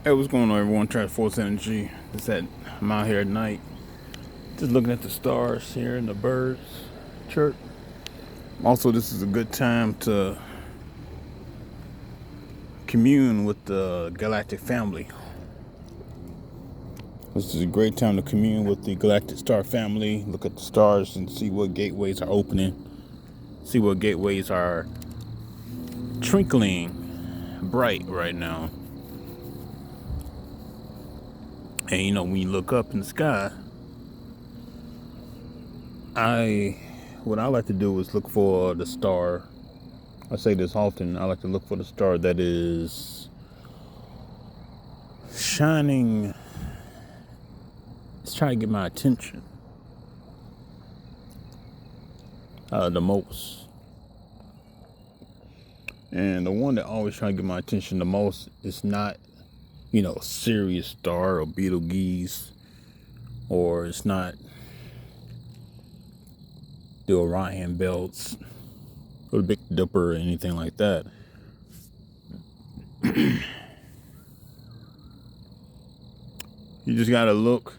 Hey, what's going on, everyone? Try Force Energy. I'm out here at night, just looking at the stars here and the birds chirp. Also, this is a good time to commune with the galactic family. This is a great time to commune with the galactic star family, look at the stars and see what gateways are opening, see what gateways are twinkling bright right now. And when you look up in the sky, what I like to do is look for the star. I say this often. I like to look for the star that is shining. It's trying to get my attention the most. And the one that always trying to get my attention the most is not, Sirius Star or Betelgeuse, or it's not the Orion Belts or the Big Dipper or anything like that. You just gotta look.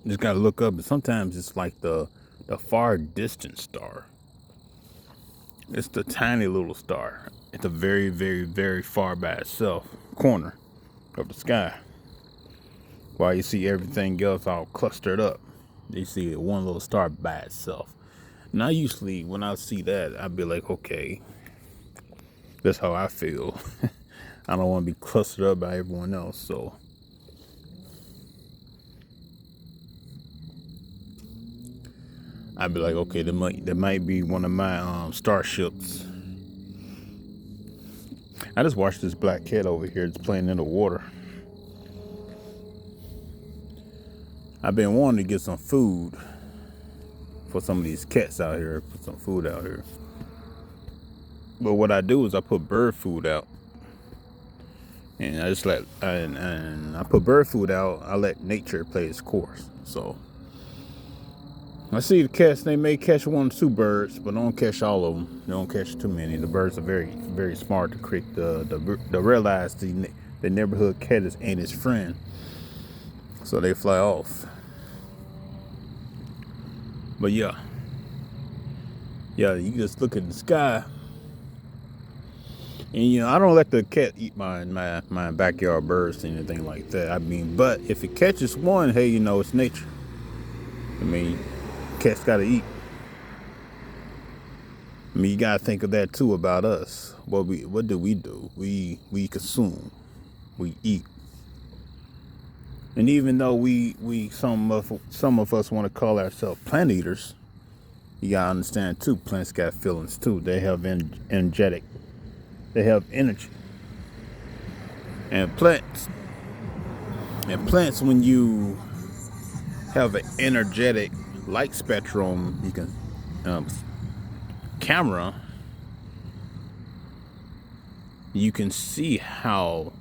Just gotta look up, and sometimes it's like the far distant star. It's the tiny little star. It's a very, very, very far by itself corner of the sky. While you see everything else all clustered up, you see one little star by itself. Now, usually when I see that, I'd be like, okay, that's how I feel. I don't want to be clustered up by everyone else, so I'd be like, okay, that might be one of my starships. I just watched this black cat over here just playing in the water. I've been wanting to get some food for some of these cats out here, put some food out here. But what I do is I put bird food out. And I put bird food out, I let nature play its course. So I see the cats, they may catch 1 or 2 birds, but don't catch all of them. They don't catch too many. The birds are very, very smart to create the realize the neighborhood cat ain't his friend. So they fly off. But yeah, you just look at the sky. And I don't let the cat eat my backyard birds or anything like that. I mean, but if it catches one, hey, it's nature. I mean, cats gotta eat. I mean, you gotta think of that too about us. What do? We consume, we eat. And even though some of us want to call ourselves plant eaters, you gotta understand too. Plants got feelings too. They have energetic. They have energy. And plants, when you have an energetic light spectrum, you can camera, you can see how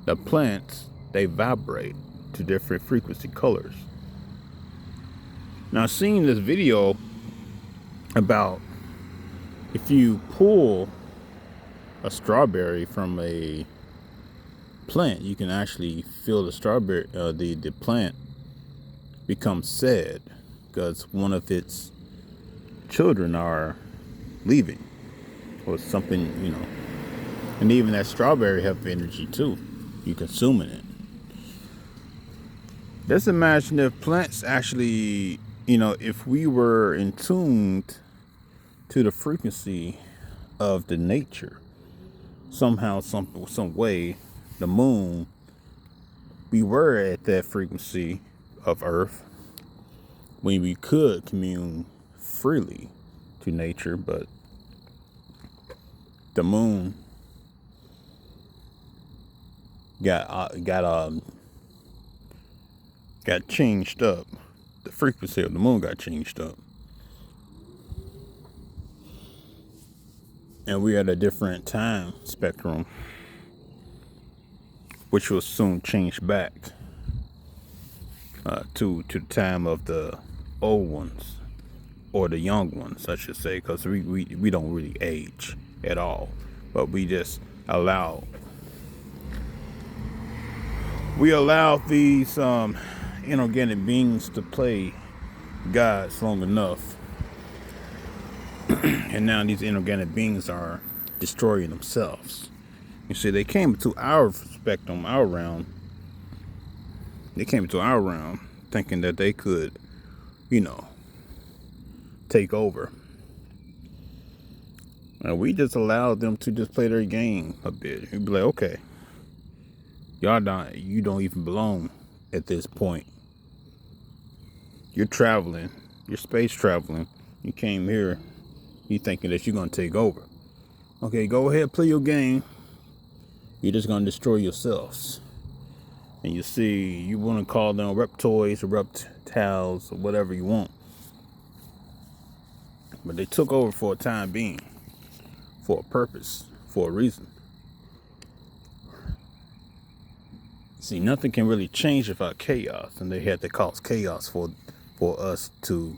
the plants, they vibrate to different frequency colors. Now, seeing this video about if you pull a strawberry from a plant, you can actually feel the strawberry, the plant become sad because one of its children are leaving or something, and even that strawberry have energy too. You consuming it. Just imagine if plants actually, if we were in tuned to the frequency of the nature, somehow, some way, the moon, we were at that frequency of Earth when we could commune freely to nature, but the moon got changed up. The frequency of the moon got changed up, and we're at a different time spectrum, which will soon change back to the time of the old ones, or the young ones, I should say, because we don't really age at all, but we just allow We allow these inorganic beings to play gods long enough, and now these inorganic beings are destroying themselves. You see, they came to our spectrum, our realm. They came to our realm thinking that they could, take over. And we just allowed them to just play their game a bit. You'd be like, okay, you don't even belong at this point. You're traveling, you're space traveling. You came here, you thinking that you're gonna take over. Okay, go ahead, play your game. You're just gonna destroy yourselves. And you see, you want to call them reptoids or reptiles or whatever you want. But they took over for a time being, for a purpose, for a reason. See, nothing can really change without chaos, and they had to cause chaos for us to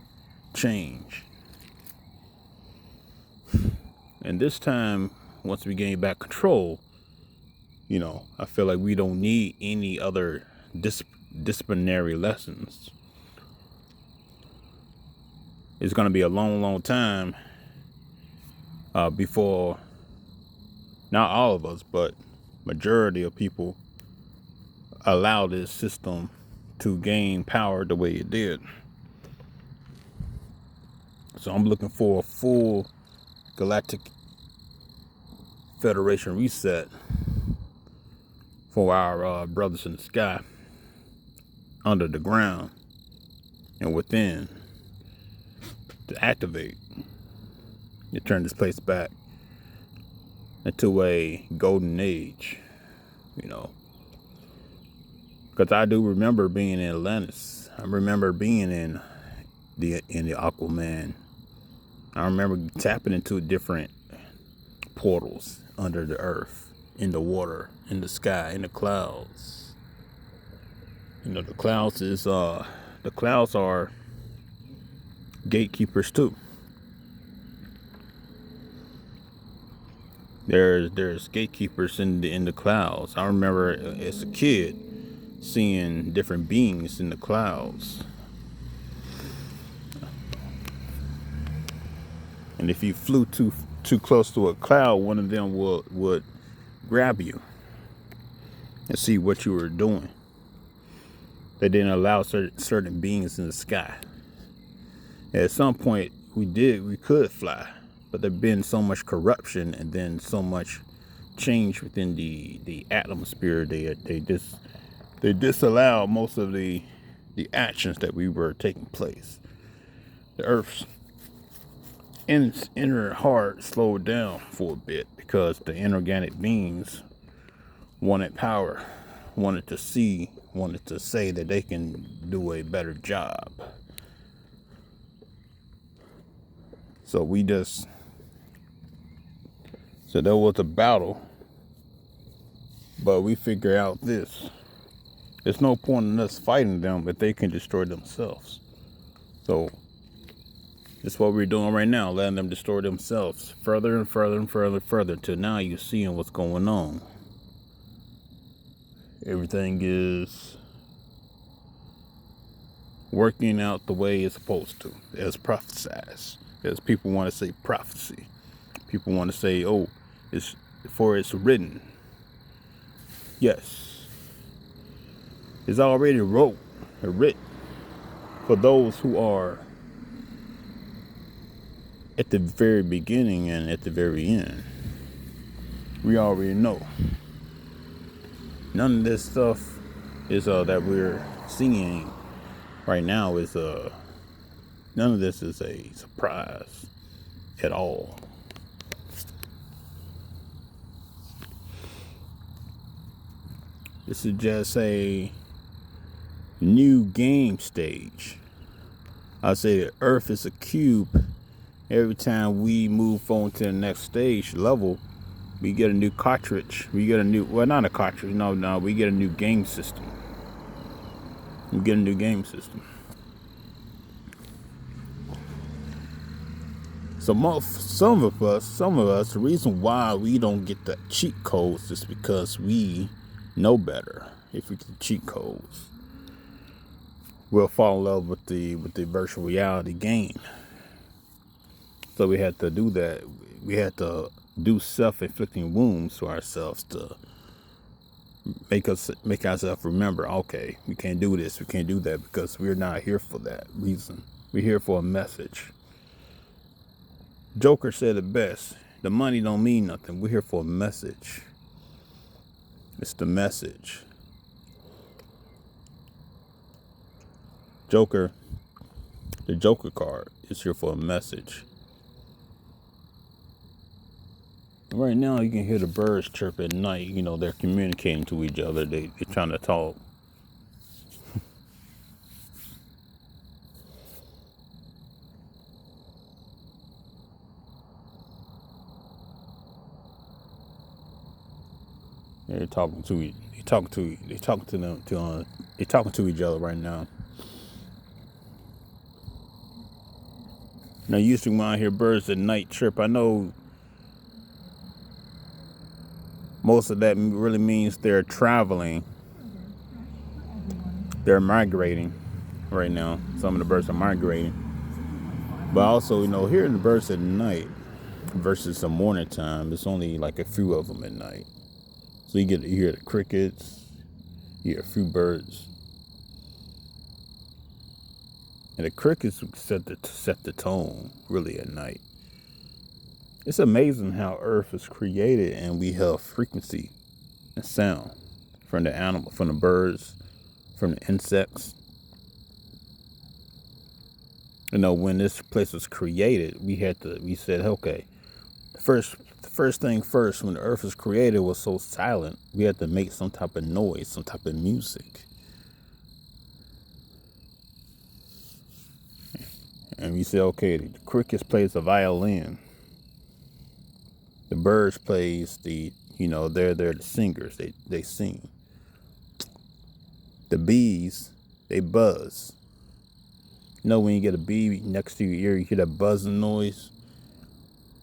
change. And this time, once we gain back control, I feel like we don't need any other disciplinary lessons. It's going to be a long, long time before, not all of us, but majority of people allow this system to gain power the way it did. So I'm looking for a full galactic Federation reset for our brothers in the sky, under the ground and within, to activate and turn this place back into a golden age, because I do remember being in Atlantis. I remember being in the Aquaman. I remember tapping into different portals under the earth, in the water, in the sky, in the clouds. The clouds are gatekeepers too. There's gatekeepers in the clouds. I remember as a kid seeing different beings in the clouds. And if you flew too close to a cloud, one of them would grab you and see what you were doing. They didn't allow certain beings in the sky. At some point, we could fly, but there's been so much corruption and then so much change within the atmosphere. They disallow most of the actions that we were taking place. The Earth's inner heart slowed down for a bit because the inorganic beings wanted power, wanted to say that they can do a better job. So there was a battle, but we figure out this. There's no point in us fighting them if they can destroy themselves. So that's what we're doing right now, letting them destroy themselves further and further and further and further till now you're seeing what's going on. Everything is working out the way it's supposed to, as prophesized. As people want to say prophecy. People want to say, oh, it's written. Yes. It's already written for those who are at the very beginning and at the very end. We already know. None of this stuff is that we're seeing right now is none of this is a surprise at all. This is just a new game stage. I say the Earth is a cube. Every time we move on to the next stage level, we get a new cartridge. We get a new, well, not a cartridge. No, we get a new game system. We get a new game system. So some of us, the reason why we don't get the cheat codes is because we know better, if we can cheat codes, we'll fall in love with the virtual reality game. So we had to do that. We had to do self-inflicting wounds to ourselves to make ourselves remember, okay, we can't do this, we can't do that, because we're not here for that reason. We're here for a message. Joker said it best. The money don't mean nothing. We're here for a message. It's the message. Joker, the Joker card is here for a message. Right now, you can hear the birds chirp at night. You know, they're communicating to each other. They're trying to talk. They're talking to each other right now. Now, usually when I hear birds at night chirp, I know most of that really means they're traveling. They're migrating right now. Some of the birds are migrating. But also, you know, hearing the birds at night versus the morning time, it's only like a few of them at night. So you hear the crickets, you hear a few birds. And the crickets set the tone really at night. It's amazing how Earth is created and we have frequency and sound from the animal, from the birds, from the insects. You know, when this place was created, we said, okay, the first thing first, when the Earth was created, was so silent, we had to make some type of noise, some type of music. And we said, okay, the crickets plays the violin. The birds plays they're the singers. They sing. The bees, they buzz. You know, when you get a bee next to your ear, you hear that buzzing noise.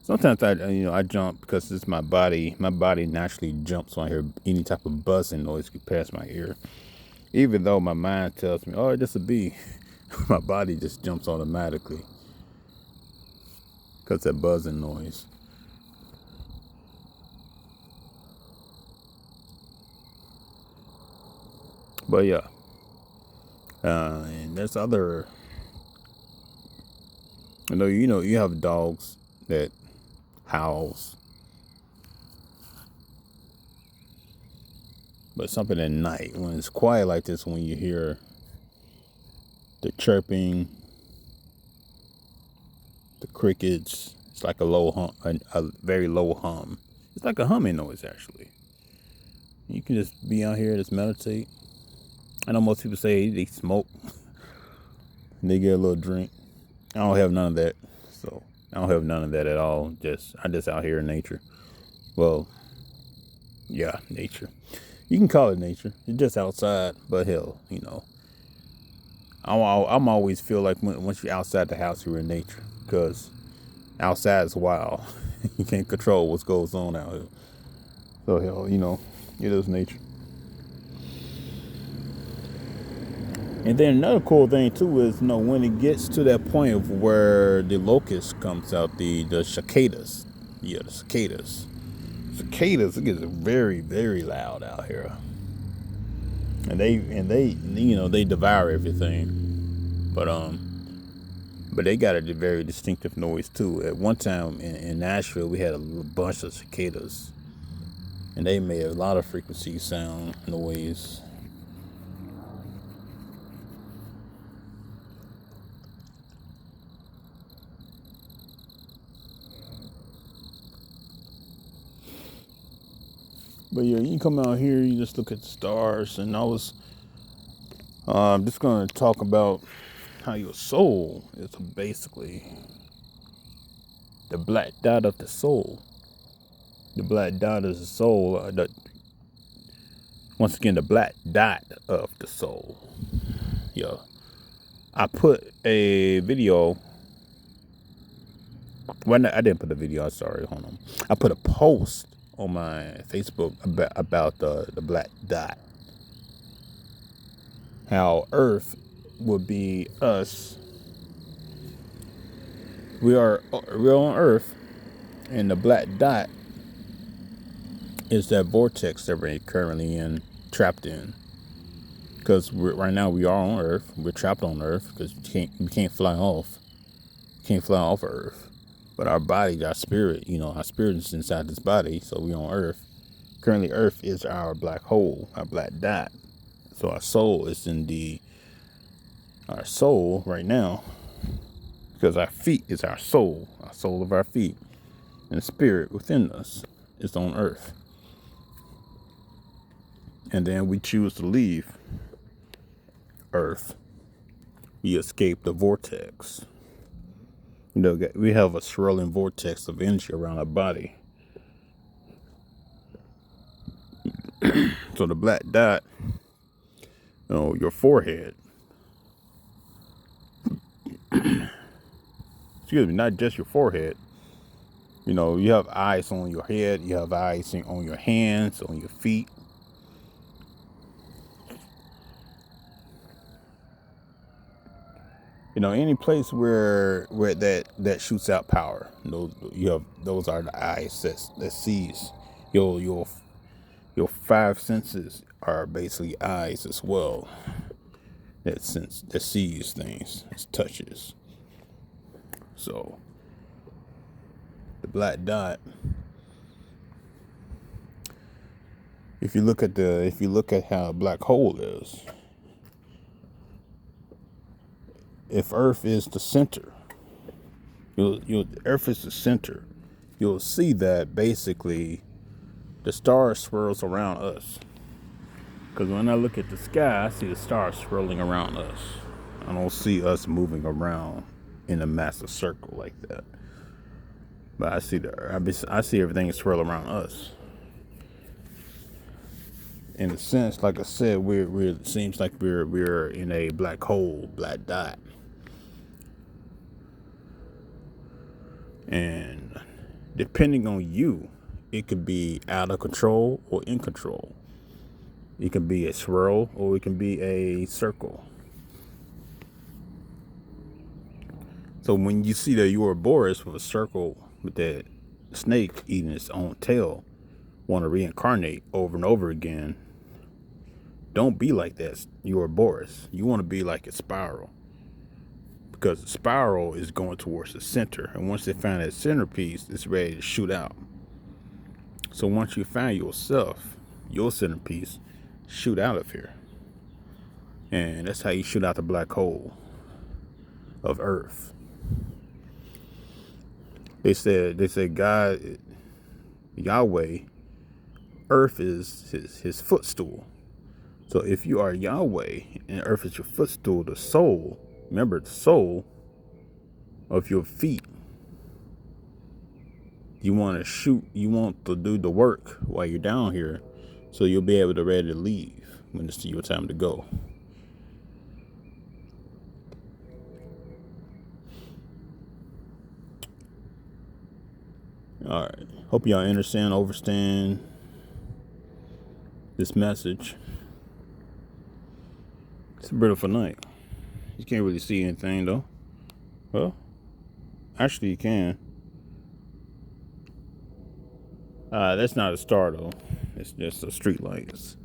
Sometimes I jump because it's my body. My body naturally jumps when I hear any type of buzzing noise get past my ear. Even though my mind tells me, oh, it's just a bee. My body just jumps automatically because that buzzing noise. But yeah, and there's other. You have dogs that howls, but something at night when it's quiet like this, when you hear the chirping, the crickets, it's like a low hum, a very low hum. It's like a humming noise actually. You can just be out here, just meditate. I know most people say they smoke, and they get a little drink. I don't have none of that, so I don't have none of that at all. I'm just out here in nature. Well, yeah, nature. You can call it nature. It's just outside, but hell, I'm always feel like once you're outside the house, you're in nature, because outside is wild. You can't control what goes on out here. So hell, it is nature. And then another cool thing too is, when it gets to that point of where the locust comes out, the cicadas, the cicadas, it gets very, very loud out here, and they devour everything, but they got a very distinctive noise too. At one time in Nashville, we had a bunch of cicadas, and they made a lot of frequency sound noise. But yeah, you come out here, you just look at the stars, and I was just going to talk about how your soul is basically the black dot of the soul. The black dot is the soul. Once again, the black dot of the soul. Yeah. I put a video. Well, I didn't put a video. I'm sorry. Hold on. I put a post on my Facebook about the black dot. How Earth would be us. We're on Earth, and the black dot is that vortex that we're currently trapped in. Because right now we are on Earth. We're trapped on Earth because we can't fly off. Can't fly off of Earth. But our body, our spirit, our spirit is inside this body, so we're on Earth. Currently, Earth is our black hole, our black dot. So our soul is our soul right now, because our feet is our soul of our feet, and the spirit within us is on Earth. And then we choose to leave Earth. We escape the vortex. We have a swirling vortex of energy around our body. So the black dot, your forehead, excuse me, not just your forehead. You have eyes on your head, you have eyes on your hands, on your feet. Any place where that shoots out power. Those are the eyes that sees. Your five senses are basically eyes as well. That sees things, that touches. So the black dot. If you look at how a black hole is, if Earth is the center, Earth is the center, you'll see that basically the stars swirls around us. Because when I look at the sky, I see the stars swirling around us. I don't see us moving around in a massive circle like that. But I see everything swirl around us. In a sense, like I said, it seems like we're in a black hole, black dot. And depending on you, it could be out of control or in control. It can be a swirl or it can be a circle. So when you see the Ouroboros with a circle with that snake eating its own tail, want to reincarnate over and over again, don't be like that Ouroboros. You want to be like a spiral. Because the spiral is going towards the center. And once they find that centerpiece, it's ready to shoot out. So once you find yourself, your centerpiece, shoot out of here. And that's how you shoot out the black hole of Earth. They said God, Yahweh, Earth is his footstool. So if you are Yahweh and Earth is your footstool, the soul, remember the soul of your feet, you want to do the work while you're down here, so you'll be able to ready to leave when it's your time to go. All right. Hope y'all understand this message. It's a beautiful night. You can't really see anything though. Well, actually you can. That's not a star though. It's just a street light.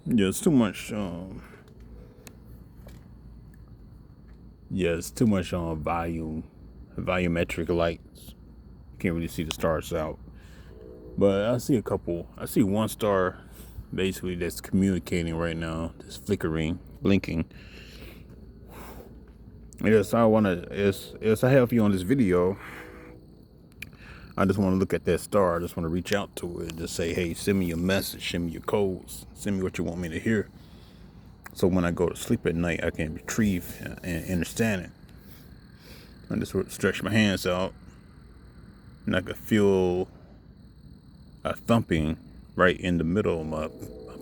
Yeah, it's too much. It's too much volumetric lights. You can't really see the stars out. But I see one star, basically that's communicating right now. That's flickering, blinking. Yes, I have you on this video. I just want to look at that star. I just want to reach out to it and just say, hey, send me your message, send me your codes, send me what you want me to hear. So when I go to sleep at night, I can retrieve and understand it. I just stretch my hands out and I could feel a thumping right in the middle of my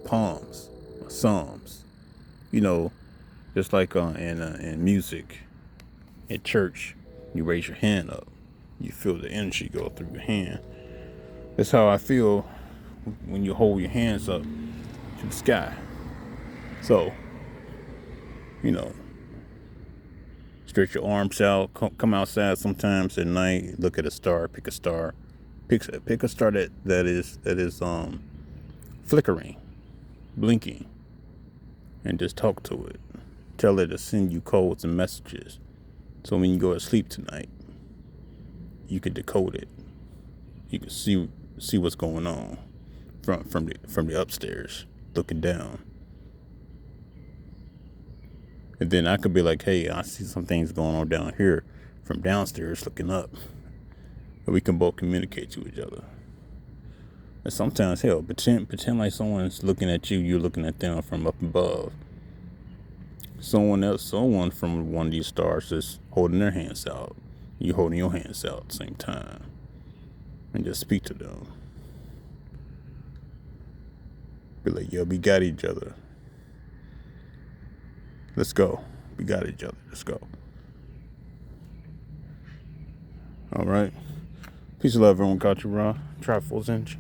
palms, my thumbs. Just like in music, in church, you raise your hand up. You feel the energy go through your hand. That's how I feel when you hold your hands up to the sky. So, you know, stretch your arms out, come outside sometimes at night, look at a star, pick a star. Pick a star that is flickering, blinking, and just talk to it. Tell it to send you codes and messages. So when you go to sleep tonight, you can decode it. You can see what's going on from the upstairs, looking down. And then I could be like, hey, I see some things going on down here from downstairs looking up. And we can both communicate to each other. And sometimes, hell, pretend like someone's looking at you, you're looking at them from up above. Someone from one of these stars is holding their hands out. You holding your hands out at the same time. And just speak to them. Be like, yo, we got each other. Let's go. We got each other. Let's go. All right. Peace and love, everyone. Got you, Raw. Triforce Engine.